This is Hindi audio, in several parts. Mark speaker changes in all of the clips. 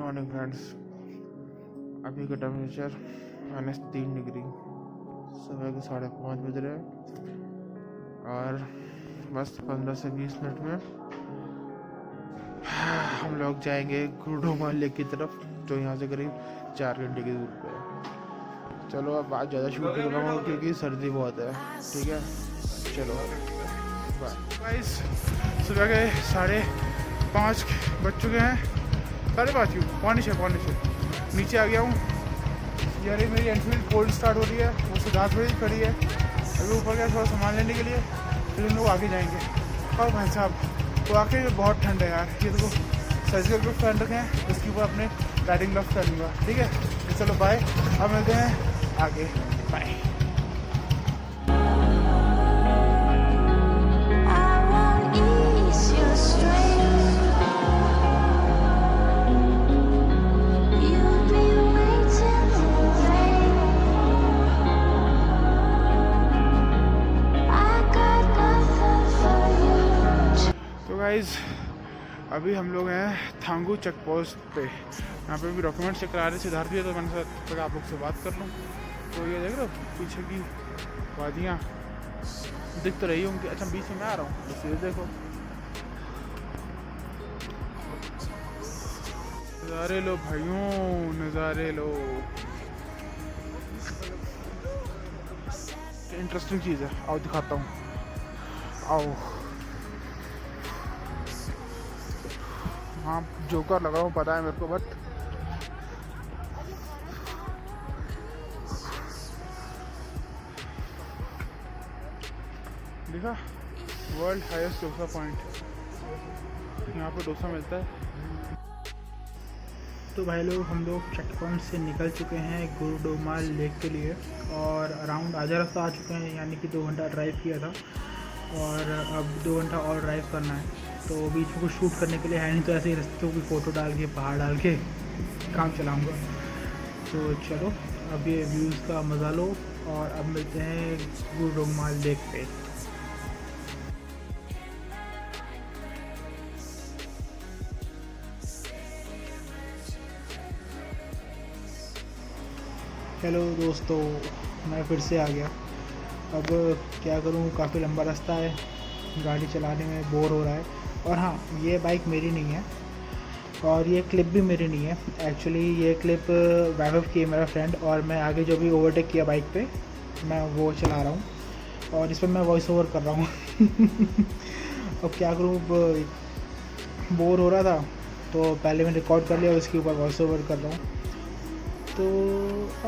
Speaker 1: Morning friends. अभी का टेम्परेचर -3 डिग्री, सुबह के 5:30 बज रहे हैं और बस 15 से 20 मिनट में हम लोग जाएंगे गुरुडोमा लेक की तरफ, जो यहाँ से करीब 4 घंटे की दूर पे है। चलो अब आज ज़्यादा शूट नहीं करूँगा क्योंकि सर्दी बहुत है। ठीक है, चलो बाय गाइस। सुबह के 5:30 बज चुके हैं, 5:30 क्यों, 5:45 नीचे आ गया हूँ। यार मेरी एनफील्ड कोल्ड स्टार्ट हो रही है, वो सिद्धार्थ बड़ी खड़ी है। अभी ऊपर गया थोड़ा सामान लेने के लिए, फिर हम लोग आगे जाएंगे। और भाई साहब तो आके बहुत ठंड है यार, ये देखो सर्जिकल ग्लव्स पहन रखे हैं, उसके ऊपर अपने राइडिंग ग्लव्स पहनूंगा। ठीक है, तो चलो बाय, अब मिलते हैं आगे, बाय। गाइस अभी हम लोग हैं थांगू चेक पोस्ट पे। यहाँ पे भी डॉक्यूमेंट चेक करा रहे सिद्धार्थ भी है, तो मैंने सोचा आप लोग से बात कर लूँ। तो ये देख रहे हो पीछे की वादियाँ दिख तो रही होंगी। अच्छा बीच में मैं आ रहा हूँ, बस ये देखो नज़ारे लो भाइयों, नज़ारे लो। इंटरेस्टिंग चीज़ है, आओ दिखाता हूँ, आओ। हाँ जोकर लगा हूँ, पता है मेरे को, बट देखा वर्ल्ड हाईएस्ट डोसा पॉइंट, यहाँ पे डोसा मिलता है। तो भाई लोग हम लोग चेक पॉइंट से निकल चुके हैं गुरुडोमा लेक के लिए, और अराउंड आधा रास्ता आ चुके हैं, यानी कि 2 घंटा ड्राइव किया था और अब 2 घंटा और ड्राइव करना है। तो बीच में कुछ शूट करने के लिए है नहीं, तो ऐसे ही रास्तों की फ़ोटो डाल के पहाड़ डाल के काम चलाऊँगा। तो चलो अब ये व्यूज़ का मज़ा लो, और अब मिलते हैं गुरुडोमा लेक पे। हेलो दोस्तों, मैं फिर से आ गया। अब क्या करूँ, काफ़ी लंबा रास्ता है, गाड़ी चलाने में बोर हो रहा है। और हाँ, ये बाइक मेरी नहीं है और ये क्लिप भी मेरी नहीं है। एक्चुअली ये क्लिप वैभव की है, मेरा फ्रेंड, और मैं आगे जो भी ओवरटेक किया बाइक पे मैं वो चला रहा हूँ और इस पर मैं वॉइस ओवर कर रहा हूँ। अब क्या करूँ, बोर हो रहा था तो पहले मैं रिकॉर्ड कर लिया, उसके ऊपर वॉइस ओवर कर रहा हूँ। तो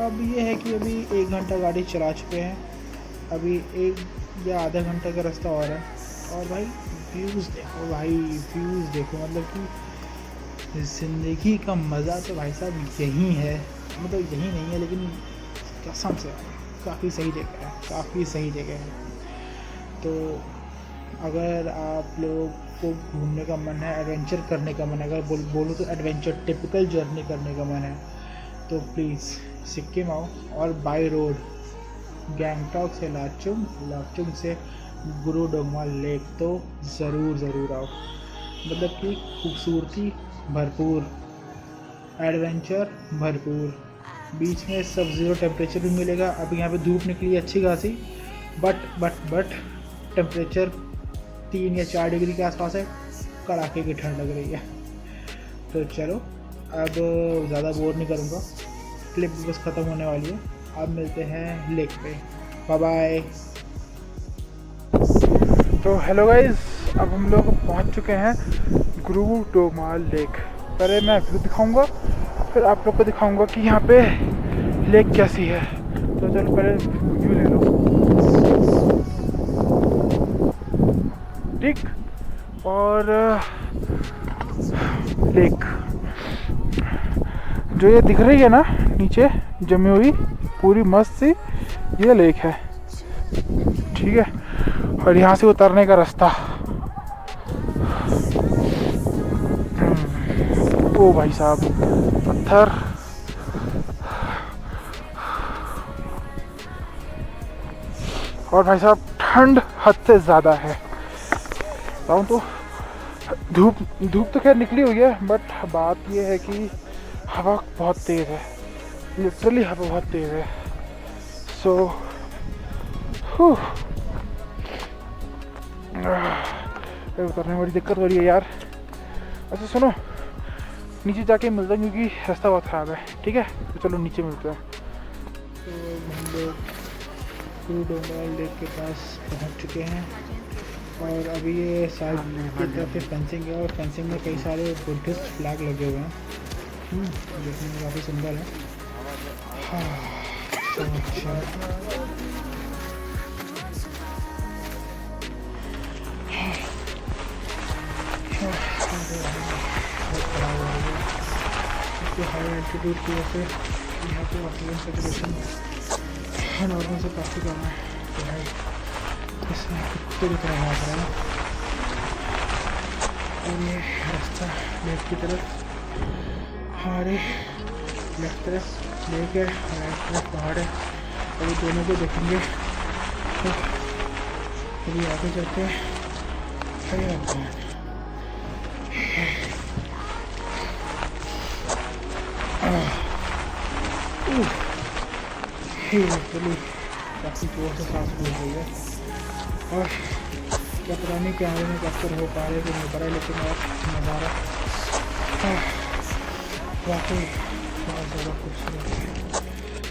Speaker 1: अब ये है कि अभी 1 घंटा गाड़ी चला चुके हैं, अभी 1 या आधा घंटा का रास्ता और है। और भाई व्यूज़ देखो, भाई व्यूज़ देखो, मतलब कि ज़िंदगी का मज़ा तो भाई साहब यही है। मतलब यही नहीं है, लेकिन कसम से काफ़ी सही जगह है, काफ़ी सही जगह है। तो अगर आप लोग को घूमने का मन है, एडवेंचर करने का मन है, अगर बोलो तो एडवेंचर टिपिकल जर्नी करने का मन है, तो प्लीज़ सिक्किम आओ और बाय रोड गैंगटॉक से लाचुंग, लाचुंग से गुरुडोमा लेक तो ज़रूर आओ। मतलब कि खूबसूरती भरपूर, एडवेंचर भरपूर, बीच में सब ज़ीरो टेम्परेचर भी मिलेगा। अभी यहाँ पे धूप निकली है अच्छी खासी, बट टेम्परेचर 3 या 4 डिग्री के आसपास है, कड़ाके की ठंड लग रही है। तो चलो अब ज़्यादा बोर नहीं करूँगा, क्लिप बस ख़त्म होने वाली है। अब मिलते हैं लेक पे, बाय बाय। तो हेलो गाइस, अब हम लोग पहुंच चुके हैं गुरुडोमा लेक। पहले मैं व्यू दिखाऊंगा, फिर आप लोग को दिखाऊंगा कि यहाँ पे लेक कैसी है। तो चलो पहले व्यू ले लो, ठीक। और लेक जो ये दिख रही है ना नीचे जमी हुई पूरी मस्त सी, ये लेक है, ठीक है। और यहाँ से उतरने का रास्ता, ओ भाई साहब पत्थर, और भाई साहब ठंड हद से ज़्यादा है। बताऊँ तो धूप तो खैर निकली हुई है, बट बात ये है कि हवा बहुत तेज़ है, लिटरली हवा बहुत तेज़ है। सो उतरने में बड़ी दिक्कत हो रही है यार। अच्छा सुनो, नीचे जाके मिलते हैं क्योंकि रास्ता बहुत ख़राब है। ठीक है, तो चलो नीचे मिलते हैं। तो हम लोग गुरु डोंगरवाल लेक के पास पहुंच चुके हैं और अभी ये साइड की तरफ से फेंसिंग है और फेंसिंग में कई सारे बुद्धिस्ट फ्लैग लगे हुए हैं। देखने में काफ़ी सुंदर है। तो हाई एल्टीट्यूड की वजह से यहाँ पे ऑक्सीजन सेचुरेशन नॉर्मल से काफ़ी कम है। तो है इसमें कुत्ते की तरह भाग रहे हैं और ये रास्ता लेक की तरफ, हमारे लेफ्ट तरफ लेक है, राइट तरफ पहाड़ है। अभी दोनों को देखेंगे तो अभी आगे चलते हैं। चलिए काफ़ी जोर से सांस फूल रही है और क्या पता नहीं कैमरे में कैप्चर हो पा रहे कि नहीं हो पा रहा है, लेकिन और नज़ारा वाकई बहुत ज़्यादा खूबसूरत है।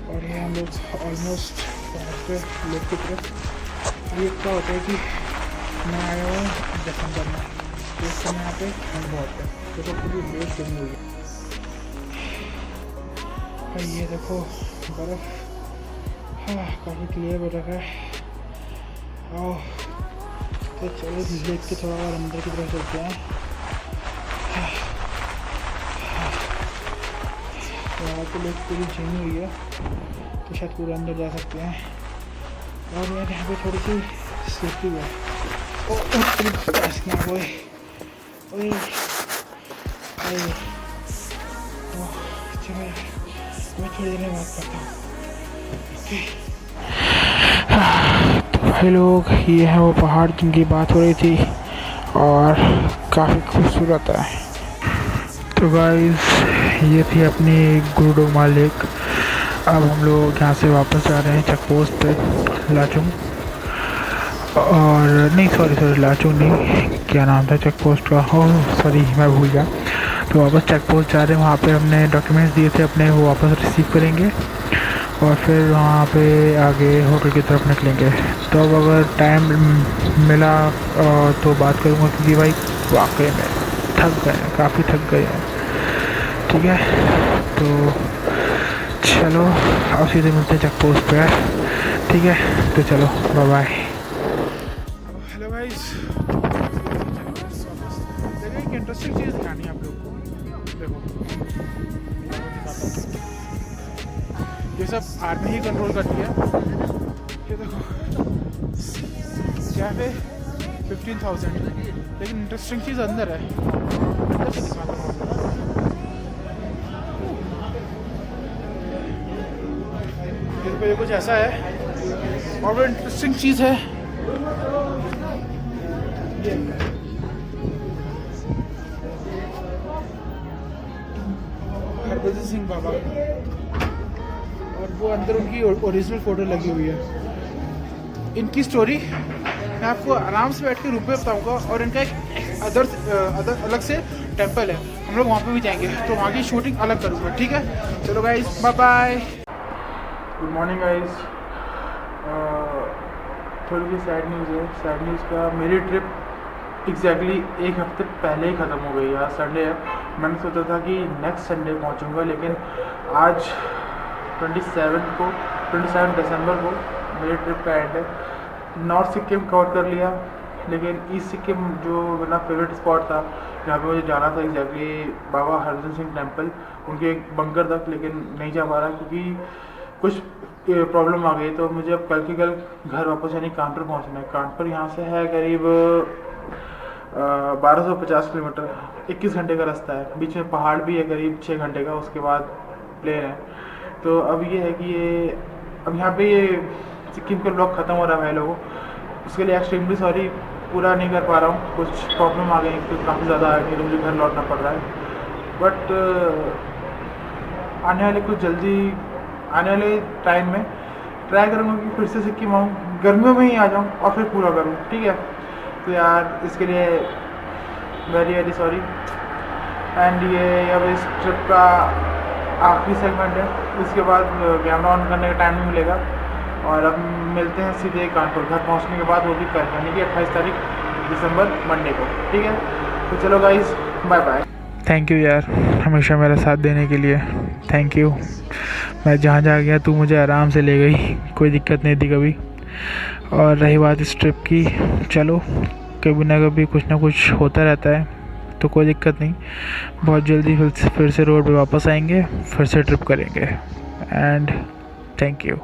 Speaker 1: और ये हम लोग ऑलमोस्ट पहुँचते लेक की तरफ। ये क्या होता है कि मैं आया हूँ दिसंबर में, इस समय यहाँ पे ठंड बहुत है तो पूरी लेक जमी हुई है। और ये देखो बर्फ़ काफ़ी क्लियर हो रखा है। तो चलो लेक के थोड़ा और अंदर की तरफ चलते हैं। यहाँ पे लेक पूरी जमी हुई है तो शायद पूरा अंदर जा सकते हैं। और यार यहाँ पे थोड़ी सी सेफ्टी है। मैं थोड़ी देर में बात करता हूँ। तो भाई लोग, ये है वो पहाड़ जिनकी बात हो रही थी और काफ़ी खूबसूरत है। तो गाइस, ये थी अपनी गुरु डोंगरवाल लेक। अब हम लोग यहाँ से वापस जा रहे हैं चेक पोस्ट पे, लाचुंग। और नहीं सॉरी लाचुंग नहीं, क्या नाम था चेक पोस्ट का, सॉरी मैं भूल गया। तो वापस चेक पोस्ट जा रहे हैं, वहाँ पे हमने डॉक्यूमेंट्स दिए थे अपने, वो वापस रिसीव करेंगे और फिर वहाँ पे आगे होटल की तरफ निकलेंगे। तो अब अगर टाइम मिला तो बात करूँगा, क्योंकि भाई वाकई में थक गए हैं, काफ़ी थक गए हैं। ठीक है, तो चलो अब सीधे मिलते हैं चेक पोस्ट पे। ठीक है, तो चलो बाय बाय। हेलो गाइस, देखो एक इंटरेस्टिंग चीज़ दिखानी है आप लोग को। देखो ये सब आर्मी ही कंट्रोल करती है। ये देखो कैफे 15,000, लेकिन इंटरेस्टिंग चीज़ अंदर है, अंदर से दिखाता हूँ। ये कुछ ऐसा है और वो इंटरेस्टिंग चीज़ है। हरभजन सिंह बाबा, और वो अंदर उनकी ओरिजिनल फ़ोटो लगी हुई है। इनकी स्टोरी मैं आपको आराम से बैठ के रूप में बताऊँगा। और इनका एक अदर अलग से टेंपल है, हम लोग वहाँ पे भी जाएंगे, तो वहाँ की शूटिंग अलग करूँगा। ठीक है, चलो guys bye bye. Good morning guys. थोड़ी सी सैड न्यूज़ है। सैड न्यूज़ का, मेरी ट्रिप एग्जैक्टली एक हफ्ते पहले ही ख़त्म हो गई। आज संडे है, मैंने सोचा था कि नेक्स्ट संडे पहुंचूंगा, लेकिन आज 27 दिसंबर को मेरी ट्रिप का एंड है। नॉर्थ सिक्किम कवर कर लिया, लेकिन ईस्ट सिक्किम जो मेरा फेवरेट स्पॉट था जहाँ पे मुझे जाना था एग्जैक्टली बाबा हरभजन सिंह टेम्पल, उनके एक बंकर तक, लेकिन नहीं जा पा रहा क्योंकि कुछ प्रॉब्लम आ गई। तो मुझे अब कल की कल घर वापस यानी कानपुर पहुंचना है। कानपुर यहाँ से है करीब 1250 किलोमीटर, 21 घंटे का रास्ता है। बीच में पहाड़ भी है करीब 6 घंटे का, उसके बाद प्लेन है। तो अब ये है कि ये अब यहाँ पे ये सिक्किम का ब्लॉग ख़त्म हो रहा है भाई लोगों, उसके लिए एक्सट्रीमली सॉरी, पूरा नहीं कर पा रहा हूँ। कुछ प्रॉब्लम आ गई, तो काफ़ी ज़्यादा आ गई, तो मुझे घर लौटना पड़ रहा है। बट आने वाले कुछ जल्दी आने वाले टाइम में ट्राई करूँगा कि फिर से सिक्किम आऊँ, गर्मियों में ही आ जाऊँ और फिर पूरा करूँ, ठीक है। तो यार इसके लिए वेरी वेरी सॉरी। एंड ये अब इस ट्रिप का आखिरी सेगमेंट है, इसके बाद कैमरा ऑन करने का टाइम नहीं मिलेगा। और अब मिलते हैं सीधे कानपुर घर पहुंचने के बाद, वो भी कल यानी कि 28 तारीख दिसंबर मंडे को, ठीक है। तो चलो guys, bye bye. Thank you यार हमेशा मेरा साथ देने के लिए, थैंक यू। मैं जहाँ जहाँ गया तू मुझे आराम से ले गई, कोई दिक्कत नहीं थी कभी। और रही बात इस ट्रिप की, चलो कभी ना कभी कुछ ना कुछ होता रहता है, तो कोई दिक्कत नहीं। बहुत जल्दी फिर से रोड पे वापस आएंगे, फिर से ट्रिप करेंगे। And thank you.